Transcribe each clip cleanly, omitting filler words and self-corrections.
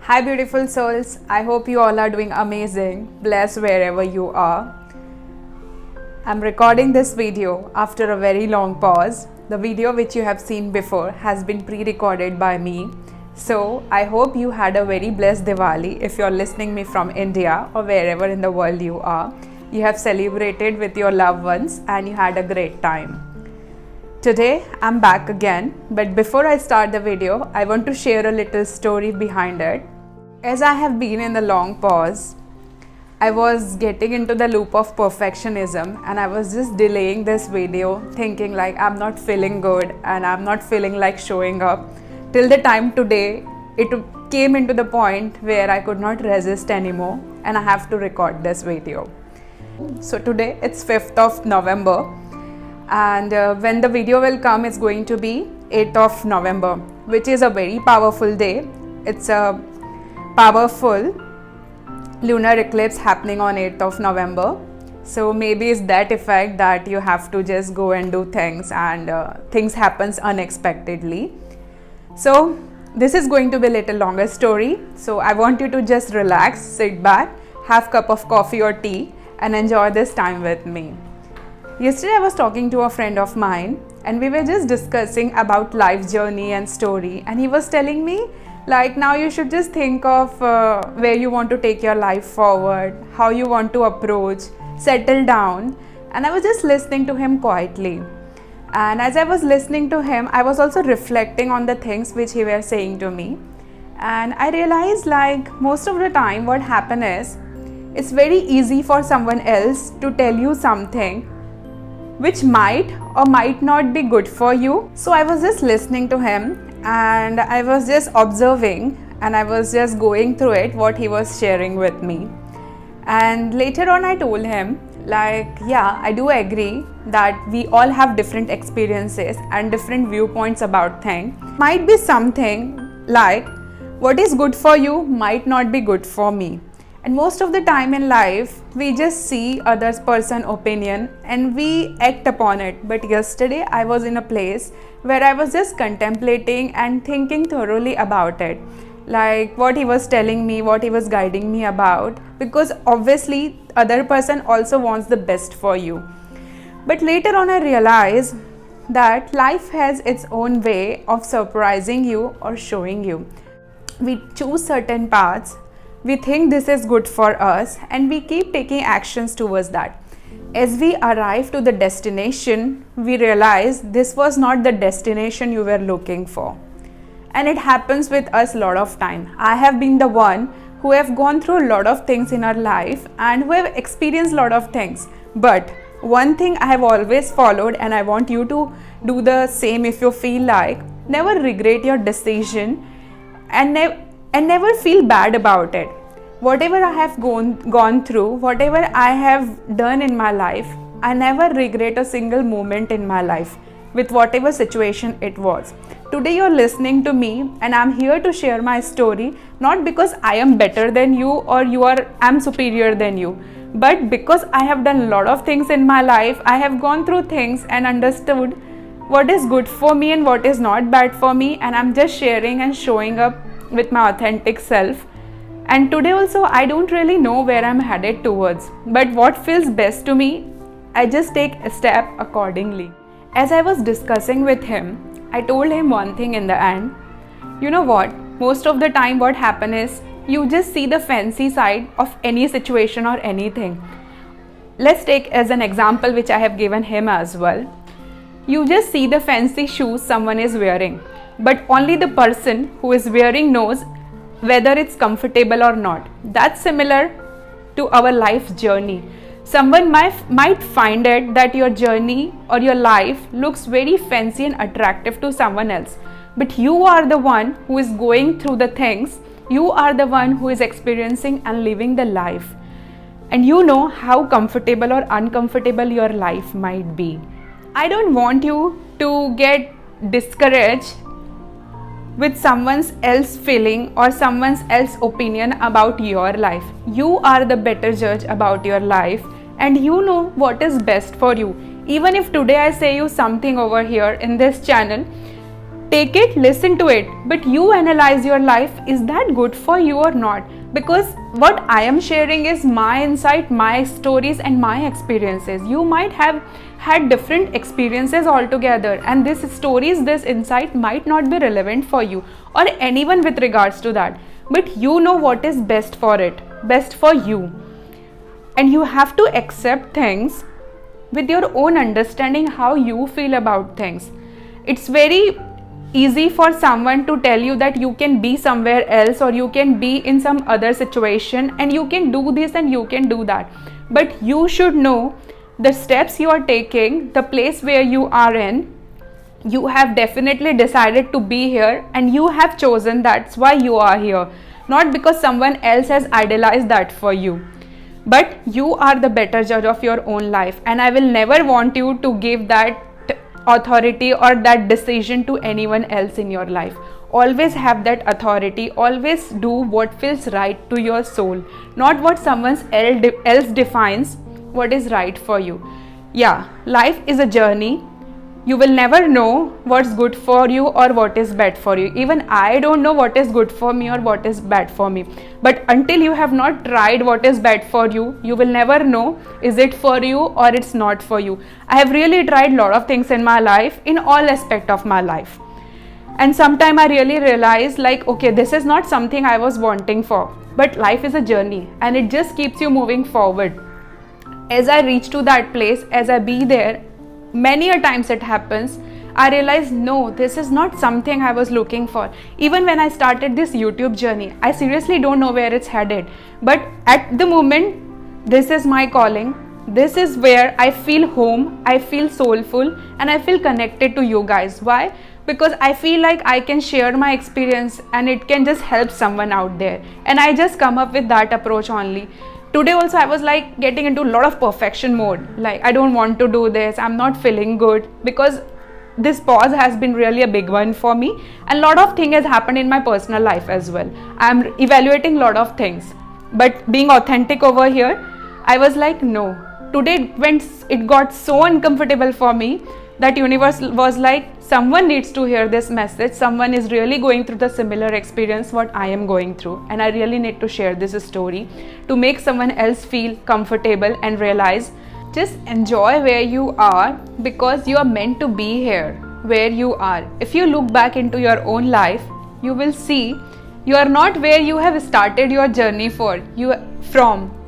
Hi, beautiful souls. I hope you all are doing amazing. Bless wherever you are. I'm recording this video after a very long pause. The video which you have seen before has been pre-recorded by me. So I hope you had a very blessed Diwali if you're listening me from India or wherever in the world you are. You have celebrated with your loved ones and you had a great time. Today I'm back again, but before I start the video, I want to share a little story behind it. As I have been in the long pause, I was getting into the loop of perfectionism and I was just delaying this video thinking like I'm not feeling good and I'm not feeling like showing up. Till the time today, it came into the point where I could not resist anymore and I have to record this video. So today it's 5th of November and when the video will come, it's going to be 8th of November, which is a very powerful day. It's a powerful lunar eclipse happening on 8th of November. So maybe it's that effect that you have to just go and do things and things happens unexpectedly. So this is going to be a little longer story. So I want you to just relax, sit back, have a cup of coffee or tea and enjoy this time with me. Yesterday I was talking to a friend of mine and we were just discussing about life journey and story, and he was telling me like now you should just think of where you want to take your life forward, how you want to approach, settle down. And I was just listening to him quietly. And as I was listening to him, I was also reflecting on the things which he was saying to me. And I realized like most of the time what happens is, it's very easy for someone else to tell you something which might or might not be good for you. So I was just listening to him and I was just observing and I was just going through it, what he was sharing with me. And later on I told him like, yeah, I do agree that we all have different experiences and different viewpoints about things. Might be something like what is good for you might not be good for me. And most of the time in life, we just see others' person's opinion and we act upon it. But yesterday, I was in a place where I was just contemplating and thinking thoroughly about it. Like what he was telling me, what he was guiding me about. Because obviously, other person also wants the best for you. But later on, I realized that life has its own way of surprising you or showing you. We choose certain paths. We think this is good for us and we keep taking actions towards that. As we arrive to the destination, we realize this was not the destination you were looking for. And it happens with us a lot of time. I have been the one who have gone through a lot of things in our life and who have experienced a lot of things. But one thing I have always followed, and I want you to do the same if you feel like, never regret your decision and never feel bad about it. Whatever I have gone through, whatever I have done in my life, I never regret a single moment in my life with whatever situation it was. Today you're listening to me and I'm here to share my story, not because I am better than you or I'm superior than you, but because I have done a lot of things in my life. I have gone through things and understood what is good for me and what is not bad for me, and I'm just sharing and showing up with my authentic self. And today also I don't really know where I'm headed towards, but what feels best to me, I just take a step accordingly. As I was discussing with him, I told him one thing in the end. You know what, most of the time what happens is you just see the fancy side of any situation or anything. Let's take as an example which I have given him as well. You just see the fancy shoes someone is wearing, but only the person who is wearing knows whether it's comfortable or not. That's similar to our life journey. Someone might find it that your journey or your life looks very fancy and attractive to someone else, but you are the one who is going through the things. You are the one who is experiencing and living the life, and you know how comfortable or uncomfortable your life might be. I don't want you to get discouraged with someone else's feeling or someone else's opinion about your life. You are the better judge about your life and you know what is best for you. Even if today I say you something over here in this channel, Take it, listen to it, but you analyze your life. Is that good for you or not? Because what I am sharing is my insight, my stories and my experiences. You might have had different experiences altogether, and these stories, this insight might not be relevant for you or anyone with regards to that, but you know what is best for it, best for you. And you have to accept things with your own understanding, how you feel about things. It's very easy for someone to tell you that you can be somewhere else, or you can be in some other situation and you can do this and you can do that, but you should know the steps you are taking, the place where you are in. You have definitely decided to be here and you have chosen, that's why you are here, not because someone else has idealized that for you. But you are the better judge of your own life, and I will never want you to give that authority or that decision to anyone else in your life. Always have that authority, always do what feels right to your soul, not what someone else defines what is right for you. Yeah, life is a journey. You will never know what's good for you or what is bad for you. Even I don't know what is good for me or what is bad for me. But until you have not tried what is bad for you, you will never know is it for you or it's not for you. I have really tried a lot of things in my life, in all aspects of my life. And sometime I really realized like, okay, this is not something I was wanting for. But life is a journey and it just keeps you moving forward. As I reach to that place, as I be there, many a times it happens, I realized no, this is not something I was looking for. Even when I started this YouTube journey, I seriously don't know where it's headed. But at the moment, this is my calling. This is where I feel home, I feel soulful, and I feel connected to you guys. Why? Because I feel like I can share my experience and it can just help someone out there. And I just come up with that approach only. Today also I was like getting into a lot of perfection mode. Like I don't want to do this, I'm not feeling good, because this pause has been really a big one for me, and a lot of things has happened in my personal life as well. I'm evaluating a lot of things, but being authentic over here, I was like no. Today when it got so uncomfortable for me, that universe was like, someone needs to hear this message, someone is really going through the similar experience what I am going through, and I really need to share this story to make someone else feel comfortable and realize just enjoy where you are, because you are meant to be here where you are. If you look back into your own life, you will see you are not where you have started your journey from.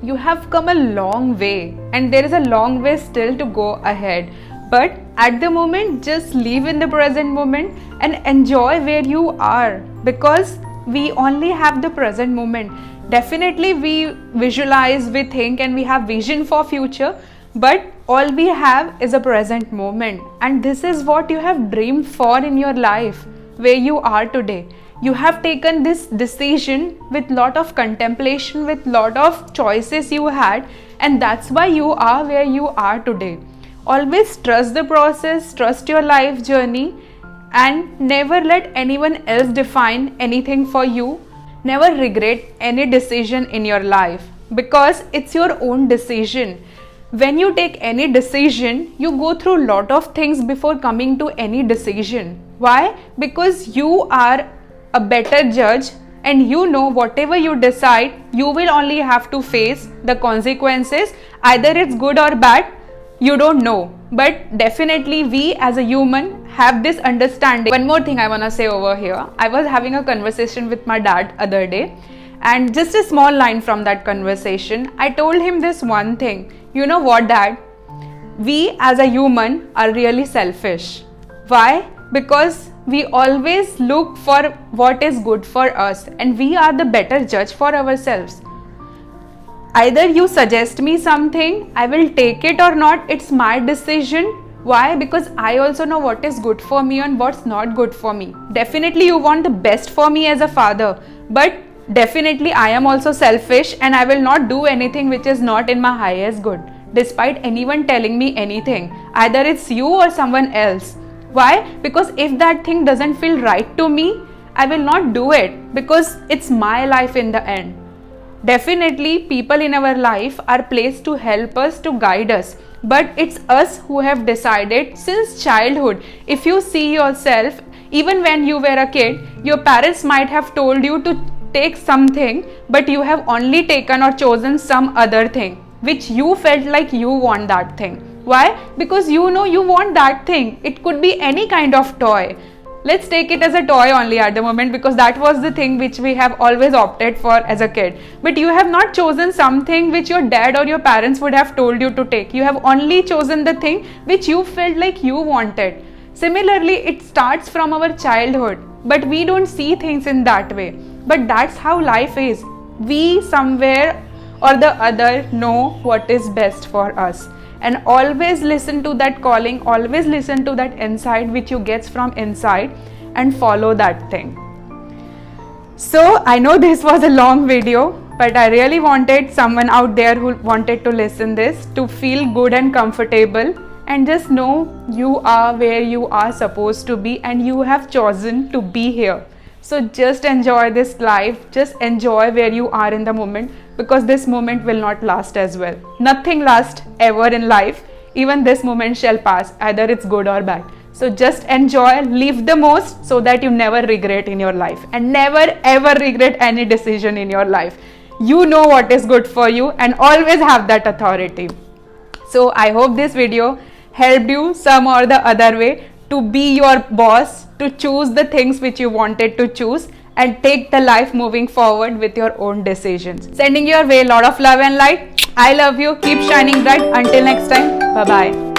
You have come a long way and there is a long way still to go ahead. But at the moment, just live in the present moment and enjoy where you are, because we only have the present moment. Definitely we visualize, we think, and we have vision for future, but all we have is a present moment. And this is what you have dreamed for in your life, where you are today. You have taken this decision with lot of contemplation, with lot of choices you had, and that's why you are where you are today. Always trust the process, trust your life journey, and never let anyone else define anything for you. Never regret any decision in your life, because it's your own decision. When you take any decision, you go through a lot of things before coming to any decision. Why? Because you are a better judge, and you know whatever you decide, you will only have to face the consequences. Either it's good or bad, you don't know, but definitely we as a human have this understanding. One more thing I want to say over here. I was having a conversation with my dad other day, and just a small line from that conversation, I told him this one thing. You know what, Dad? We as a human are really selfish. Why? Because we always look for what is good for us, and we are the better judge for ourselves. Either you suggest me something, I will take it or not, it's my decision. Why? Because I also know what is good for me and what's not good for me. Definitely you want the best for me as a father, but definitely I am also selfish and I will not do anything which is not in my highest good, despite anyone telling me anything. Either it's you or someone else. Why? Because if that thing doesn't feel right to me, I will not do it, because it's my life in the end. Definitely people in our life are placed to help us, to guide us, but it's us who have decided since childhood. If you see yourself, Even when you were a kid, your parents might have told you to take something, but you have only taken or chosen some other thing which you felt like you want that thing. Why? Because you know you want that thing. It could be any kind of toy. Let's take it as a toy only at the moment, because that was the thing which we have always opted for as a kid. But you have not chosen something which your dad or your parents would have told you to take. You have only chosen the thing which you felt like you wanted. Similarly, it starts from our childhood, but we don't see things in that way. But that's how life is. We somewhere or the other know what is best for us, and always listen to that calling, always listen to that insight which you get from inside, and follow that thing. So I know this was a long video, but I really wanted someone out there who wanted to listen this to feel good and comfortable, and just know you are where you are supposed to be, and you have chosen to be here. So just enjoy this life, just enjoy where you are in the moment, because this moment will not last as well. Nothing lasts ever in life. Even this moment shall pass, either it's good or bad. So just enjoy, live the most, so that you never regret in your life, and never ever regret any decision in your life. You know what is good for you, and always have that authority. So I hope this video helped you some or the other way to be your boss, to choose the things which you wanted to choose, and take the life moving forward with your own decisions. Sending your way a lot of love and light. I love you. Keep shining bright. Until next time. Bye-bye.